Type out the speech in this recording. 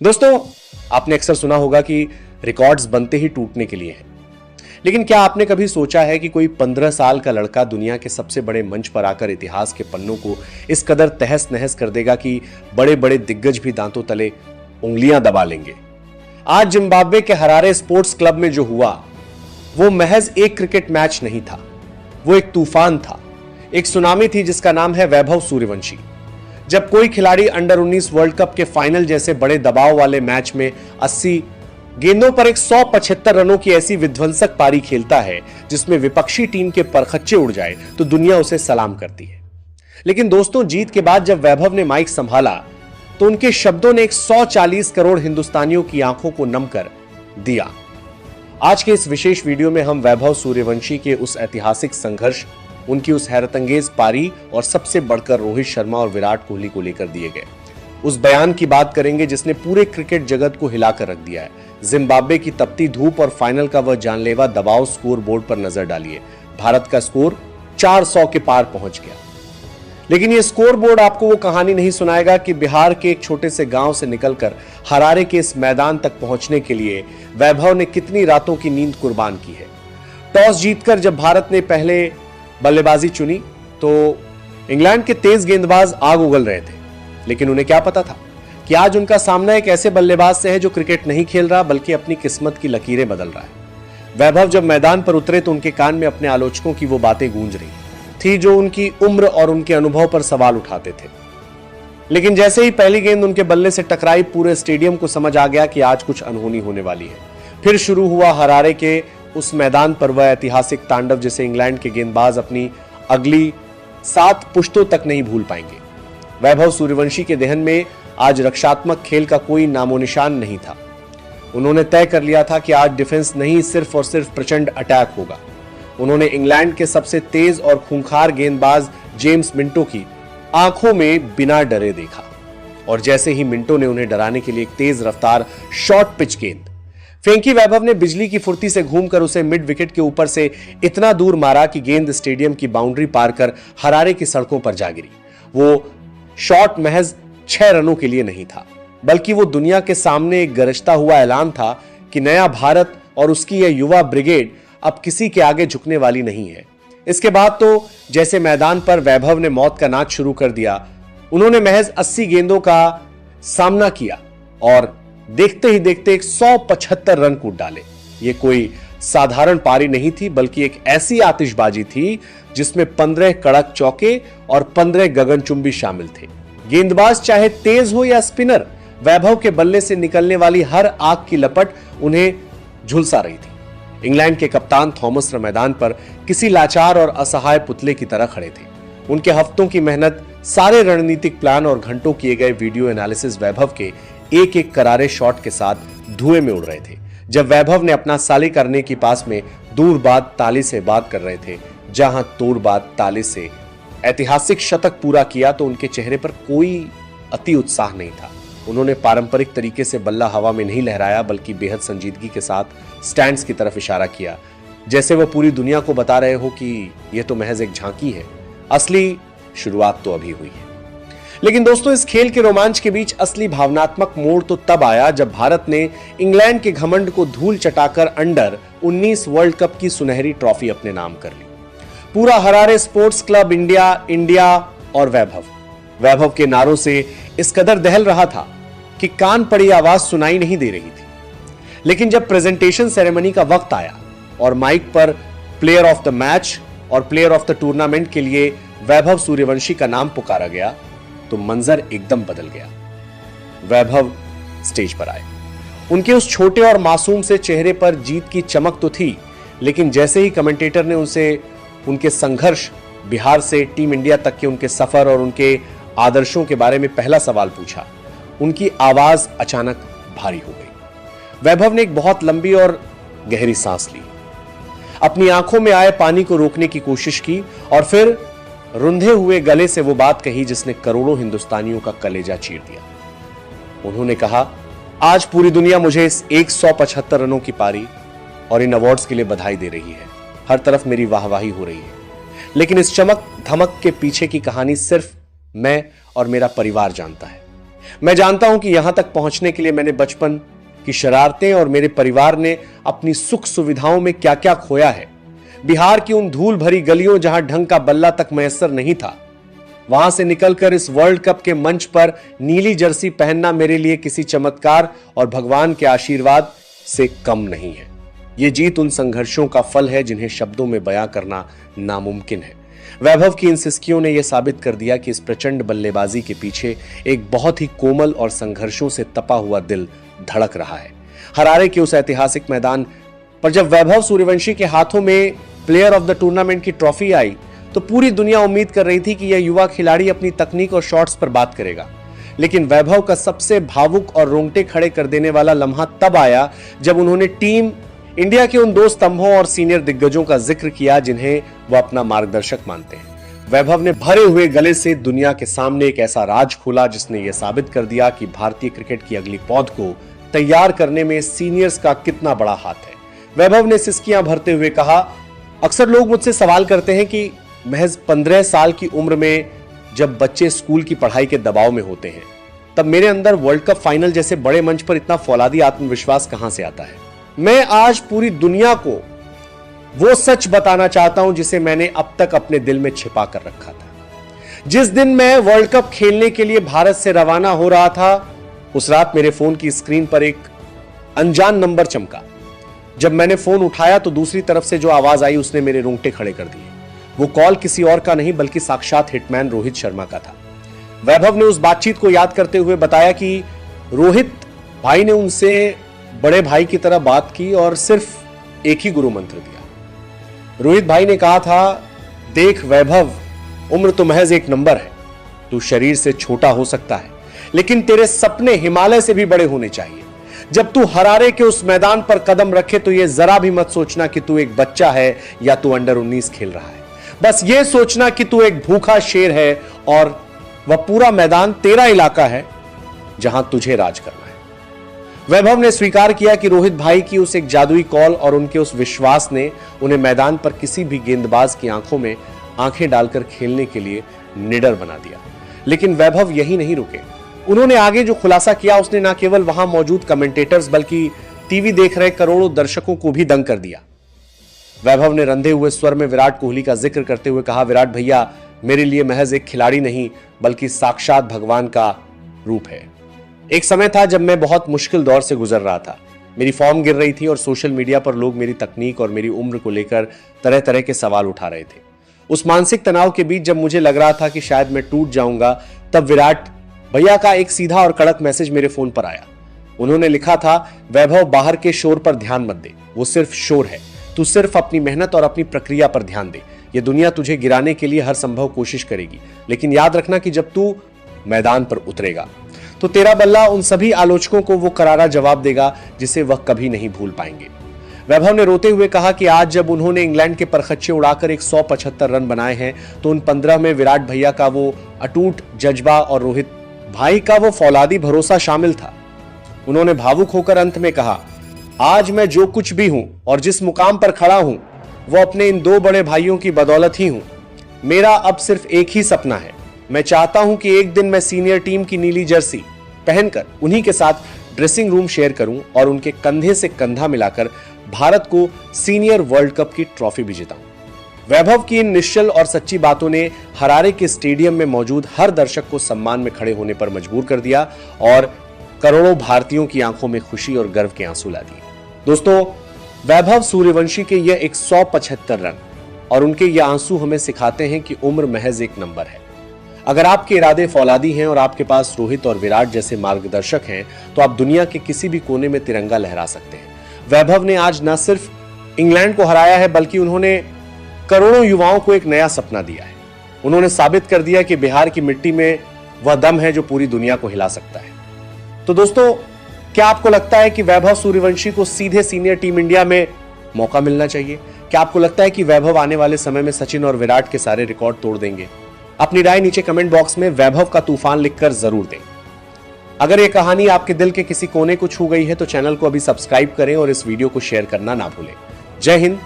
दोस्तों, आपने अक्सर सुना होगा कि रिकॉर्ड्स बनते ही टूटने के लिए हैं। लेकिन क्या आपने कभी सोचा है कि कोई 15 साल का लड़का दुनिया के सबसे बड़े मंच पर आकर इतिहास के पन्नों को इस कदर तहस नहस कर देगा कि बड़े बड़े दिग्गज भी दांतों तले उंगलियां दबा लेंगे। आज जिम्बाब्वे के हरारे स्पोर्ट्स क्लब में जो हुआ वो महज एक क्रिकेट मैच नहीं था, वो एक तूफान था, एक सुनामी थी जिसका नाम है वैभव सूर्यवंशी। जब कोई खिलाड़ी अंडर 19 वर्ल्ड कप के फाइनल जैसे बड़े दबाव वाले मैच में 80 गेंदों पर 175 रनों की ऐसी विध्वंसक पारी खेलता है जिसमें विपक्षी टीम के परखच्चे उड़ जाए तो दुनिया उसे सलाम करती है। लेकिन दोस्तों, जीत के बाद जब वैभव ने माइक संभाला तो उनके शब्दों ने 140 करोड़ हिंदुस्तानियों की आंखों को नम कर दिया। आज के इस विशेष वीडियो में हम वैभव सूर्यवंशी के उस ऐतिहासिक संघर्ष, उनकी उस हैरतअंगेज पारी और सबसे बढ़कर रोहित शर्मा और विराट कोहली को लेकर दिए गए उस बयान की बात करेंगे जिसने पूरे क्रिकेट जगत को हिलाकर रख दिया है। जिम्बाब्वे की तपती धूप और फाइनल का वह जानलेवा दबाव स्कोर बोर्ड पर नजर डालिए। भारत का स्कोर 400 के पार पहुंच गया। लेकिन यह स्कोर बोर्ड आपको वो कहानी नहीं सुनाएगा कि बिहार के एक छोटे से गांव से निकलकर हरारे के इस मैदान तक पहुंचने के लिए वैभव ने कितनी रातों की नींद कुर्बान की है। टॉस जीतकर जब भारत ने पहले बल्लेबाजी चुनी तो इंग्लैंड के तेज गेंदबाज आग उगल रहे थे, लेकिन उन्हें क्या पता था कि आज उनका सामना एक ऐसे बल्लेबाज से है जो क्रिकेट नहीं खेल रहा बल्कि अपनी किस्मत की लकीरें बदल रहा है। वैभव जब मैदान पर उतरे तो उनके कान में अपने आलोचकों की वो बातें गूंज रही थी जो उनकी उम्र और उनके अनुभव पर सवाल उठाते थे। लेकिन जैसे ही पहली गेंद उनके बल्ले से टकराई, पूरे स्टेडियम को समझ आ गया कि आज कुछ अनहोनी होने वाली है। फिर शुरू हुआ हरारे के उस मैदान पर वह ऐतिहासिक तांडव जिसे इंग्लैंड के गेंदबाज अपनी अगली 7 पुश्तों तक नहीं भूल पाएंगे। वैभव सूर्यवंशी के देहन में आज रक्षात्मक खेल का कोई नामो निशान नहीं था। उन्होंने तय कर लिया था कि आज डिफेंस नहीं, सिर्फ और सिर्फ प्रचंड अटैक होगा। उन्होंने इंग्लैंड के सबसे तेज और खूंखार गेंदबाज जेम्स मिंटो की आंखों में बिना डरे देखा, और जैसे ही मिंटो ने उन्हें डराने के लिए एक तेज रफ्तार शॉर्ट पिच गेंद फेंकी, वैभव ने बिजली की फुर्ती से घूमकर उसे मिड विकेट के ऊपर से इतना दूर मारा कि गेंद स्टेडियम की बाउंड्री पार कर हरारे की सड़कों पर जा गिरी। वो शॉट महज 6 रनों के लिए नहीं था, बल्कि वो दुनिया के सामने एक गरजता हुआ ऐलान था कि नया भारत और उसकी यह युवा ब्रिगेड अब किसी के आगे झुकने वाली नहीं है। इसके बाद तो जैसे मैदान पर वैभव ने मौत का नाच शुरू कर दिया। उन्होंने महज 80 गेंदों का सामना किया और देखते ही देखते 175 रन कूट डाले। ये कोई साधारण पारी नहीं थी, बल्कि एक ऐसी आतिशबाजी थी जिसमें 15 कड़क चौके और 15 गगनचुंबी शामिल थे। गेंदबाज चाहे तेज हो या स्पिनर, वैभव के बल्ले से निकलने वाली हर आग की लपट उन्हें झुलसा रही थी। इंग्लैंड के कप्तान थॉमस मैदान पर किसी लाचार और असहाय पुतले की तरह खड़े थे। उनके हफ्तों की मेहनत, सारे रणनीतिक प्लान और घंटों किए गए वीडियो एनालिसिस वैभव के एक एक करारे शॉट के साथ धुएं में उड़ रहे थे। जब वैभव ने अपना साले करने की पास में दूर बात ताली से बात कर रहे थे, जहां तोड़ बात ताली से ऐतिहासिक शतक पूरा किया, तो उनके चेहरे पर कोई अति उत्साह नहीं था। उन्होंने पारंपरिक तरीके से बल्ला हवा में नहीं लहराया, बल्कि बेहद संजीदगी के साथ स्टैंड्स की तरफ इशारा किया, जैसे वह पूरी दुनिया को बता रहे हो कि यह तो महज एक झांकी है, असली शुरुआत तो अभी हुई है। लेकिन दोस्तों, इस खेल के रोमांच के बीच असली भावनात्मक मोड़ तो तब आया जब भारत ने इंग्लैंड के घमंड को धूल चटाकर अंडर 19 वर्ल्ड कप की सुनहरी ट्रॉफी अपने नाम कर ली। पूरा हरारे स्पोर्ट्स क्लब इंडिया और वैभव के नारों से इस कदर दहल रहा था कि कान पड़ी आवाज सुनाई नहीं दे रही थी। लेकिन जब प्रेजेंटेशन सेरेमनी का वक्त आया और माइक पर प्लेयर ऑफ द मैच और प्लेयर ऑफ द टूर्नामेंट के लिए वैभव सूर्यवंशी का नाम पुकारा गया तो मंजर एकदम बदल गया। वैभव स्टेज पर आए। उनके उस छोटे और मासूम से चेहरे पर जीत की चमक तो थी, लेकिन जैसे ही कमेंटेटर ने उनसे उनके संघर्ष, बिहार से टीम इंडिया तक के उनके सफर और उनके आदर्शों के बारे में पहला सवाल पूछा, उनकी आवाज अचानक भारी हो गई। वैभव ने एक बहुत लंबी और गहरी सांस ली, अपनी आंखों में आए पानी को रोकने की कोशिश की और फिर रुंधे हुए गले से वो बात कही जिसने करोड़ों हिंदुस्तानियों का कलेजा चीर दिया। उन्होंने कहा, आज पूरी दुनिया मुझे इस 175 रनों की पारी और इन अवार्ड्स के लिए बधाई दे रही है। हर तरफ मेरी वाहवाही हो रही है, लेकिन इस चमक धमक के पीछे की कहानी सिर्फ मैं और मेरा परिवार जानता है। मैं जानता हूं कि यहां तक पहुंचने के लिए मैंने बचपन की शरारतें और मेरे परिवार ने अपनी सुख सुविधाओं में क्या क्या खोया है। बिहार की उन धूल भरी गलियों जहां ढंग का बल्ला तक मैसर नहीं था, वहां से निकलकर इस वर्ल्ड कप के मंच पर नीली जर्सी पहनना मेरे लिए किसी चमत्कार और भगवान के आशीर्वाद से कम नहीं है। यह जीत उन संघर्षों का फल है जिन्हें शब्दों में बयां करना नामुमकिन है। वैभव की इन सिसकियों ने यह साबित कर दिया कि इस प्रचंड बल्लेबाजी के पीछे एक बहुत ही कोमल और संघर्षों से तपा हुआ दिल धड़क रहा है। हरारे के उस ऐतिहासिक मैदान पर जब वैभव सूर्यवंशी के हाथों में प्लेयर ऑफ द टूर्नामेंट की ट्रॉफी आई तो पूरी दुनिया उम्मीद कर रही थी कि यह युवा खिलाड़ी अपनी तकनीक और शॉट्स पर बात करेगा। लेकिन वैभव का सबसे भावुक और रोंगटे खड़े कर देने वाला लम्हा तब आया जब उन्होंने टीम इंडिया के उन 2 स्तंभों और सीनियर दिग्गजों का जिक्र किया जिन्हें वह अपना मार्गदर्शक मानते हैं। वैभव ने भरे हुए गले से दुनिया के सामने एक ऐसा राज खोला जिसने यह साबित कर दिया कि भारतीय क्रिकेट की अगली पौध को तैयार करने में सीनियर्स का कितना बड़ा हाथ है। वैभव ने सिसकियां भरते हुए कहा, अक्सर लोग मुझसे सवाल करते हैं कि महज 15 साल की उम्र में जब बच्चे स्कूल की पढ़ाई के दबाव में होते हैं तब मेरे अंदर वर्ल्ड कप फाइनल जैसे बड़े मंच पर इतना फौलादी आत्मविश्वास कहां से आता है। मैं आज पूरी दुनिया को वो सच बताना चाहता हूं जिसे मैंने अब तक अपने दिल में छिपा कर रखा था। जिस दिन मैं वर्ल्ड कप खेलने के लिए भारत से रवाना हो रहा था, उस रात मेरे फोन की स्क्रीन पर एक अनजान नंबर चमका। जब मैंने फोन उठाया तो दूसरी तरफ से जो आवाज आई उसने मेरे रोंगटे खड़े कर दिए। वो कॉल किसी और का नहीं बल्कि साक्षात हिटमैन रोहित शर्मा का था। वैभव ने उस बातचीत को याद करते हुए बताया कि रोहित भाई ने उनसे बड़े भाई की तरह बात की और सिर्फ एक ही गुरु मंत्र दिया। रोहित भाई ने कहा था, देख वैभव, उम्र तो महज एक नंबर है। तू शरीर से छोटा हो सकता है लेकिन तेरे सपने हिमालय से भी बड़े होने चाहिए। जब तू हरारे के उस मैदान पर कदम रखे तो यह जरा भी मत सोचना कि तू एक बच्चा है या तू अंडर 19 खेल रहा है। बस यह सोचना कि तू एक भूखा शेर है और वह पूरा मैदान तेरा इलाका है जहां तुझे राज करना है। वैभव ने स्वीकार किया कि रोहित भाई की उस एक जादुई कॉल और उनके उस विश्वास ने उन्हें मैदान पर किसी भी गेंदबाज की आंखों में आंखें डालकर खेलने के लिए निडर बना दिया। लेकिन वैभव यही नहीं रुके। उन्होंने आगे जो खुलासा किया उसने न केवल वहां मौजूद कमेंटेटर्स बल्कि टीवी देख रहे करोड़ों दर्शकों को भी दंग कर दिया। वैभव ने रंधे हुए स्वर में विराट कोहली का जिक्र करते हुए कहा, विराट भैया मेरे लिए महज एक खिलाड़ी नहीं बल्कि साक्षात भगवान का रूप है। एक समय था जब मैं बहुत मुश्किल दौर से गुजर रहा था। मेरी फॉर्म गिर रही थी और सोशल मीडिया पर लोग मेरी तकनीक और मेरी उम्र को लेकर तरह तरह के सवाल उठा रहे थे। उस मानसिक तनाव के बीच जब मुझे लग रहा था कि शायद मैं टूट जाऊंगा, तब विराट भैया का एक सीधा और कड़क मैसेज मेरे फोन पर आया। उन्होंने लिखा था, वैभव बाहर के शोर पर ध्यान मत दे, वो सिर्फ शोर है। तू सिर्फ अपनी मेहनत और अपनी प्रक्रिया पर ध्यान दे। ये दुनिया तुझे गिराने के लिए हर संभव कोशिश करेगी, लेकिन याद रखना कि जब तू मैदान पर उतरेगा तो तेरा बल्ला उन सभी आलोचकों को वो करारा जवाब देगा जिसे वह कभी नहीं भूल पाएंगे। वैभव ने रोते हुए कहा कि आज जब उन्होंने इंग्लैंड के परखच्चे उड़ाकर 175 रन बनाए हैं तो उन 15 में विराट भैया का वो अटूट जज्बा और रोहित भाई का वो फौलादी भरोसा शामिल था। उन्होंने भावुक होकर अंत में कहा, आज मैं जो कुछ भी हूं और जिस मुकाम पर खड़ा हूं वो अपने इन 2 बड़े भाइयों की बदौलत ही हूं। मेरा अब सिर्फ एक ही सपना है। मैं चाहता हूं कि एक दिन मैं सीनियर टीम की नीली जर्सी पहनकर उन्हीं के साथ ड्रेसिंग रूम शेयर करूं और उनके कंधे से कंधा मिलाकर भारत को सीनियर वर्ल्ड कप की ट्रॉफी भी जिताऊं। वैभव की इन निश्चल और सच्ची बातों ने हरारे के स्टेडियम में मौजूद हर दर्शक को सम्मान में खड़े होने पर मजबूर कर दिया और करोड़ों भारतीयों की आंखों में खुशी और गर्व के आंसू ला दिए। दोस्तों, वैभव सूर्यवंशी के ये 175 रन और उनके ये आंसू हमें सिखाते हैं कि उम्र महज एक नंबर है। अगर आपके इरादे फौलादी हैं और आपके पास रोहित और विराट जैसे मार्गदर्शक हैं तो आप दुनिया के किसी भी कोने में तिरंगा लहरा सकते हैं। वैभव ने आज न सिर्फ इंग्लैंड को हराया है बल्कि उन्होंने करोड़ों युवाओं को एक नया सपना दिया है। उन्होंने साबित कर दिया कि बिहार की मिट्टी में वह दम है जो पूरी दुनिया को हिला सकता है। तो दोस्तों, क्या आपको लगता है कि वैभव सूर्यवंशी को सीधे सीनियर टीम इंडिया में मौका मिलना चाहिए? क्या आपको लगता है कि वैभव आने वाले समय में सचिन और विराट के सारे रिकॉर्ड तोड़ देंगे? अपनी राय नीचे कमेंट बॉक्स में वैभव का तूफान लिखकर जरूर दें। अगर यह कहानी आपके दिल के किसी कोने को छू गई है तो चैनल को अभी सब्सक्राइब करें और इस वीडियो को शेयर करना ना भूलें। जय हिंद।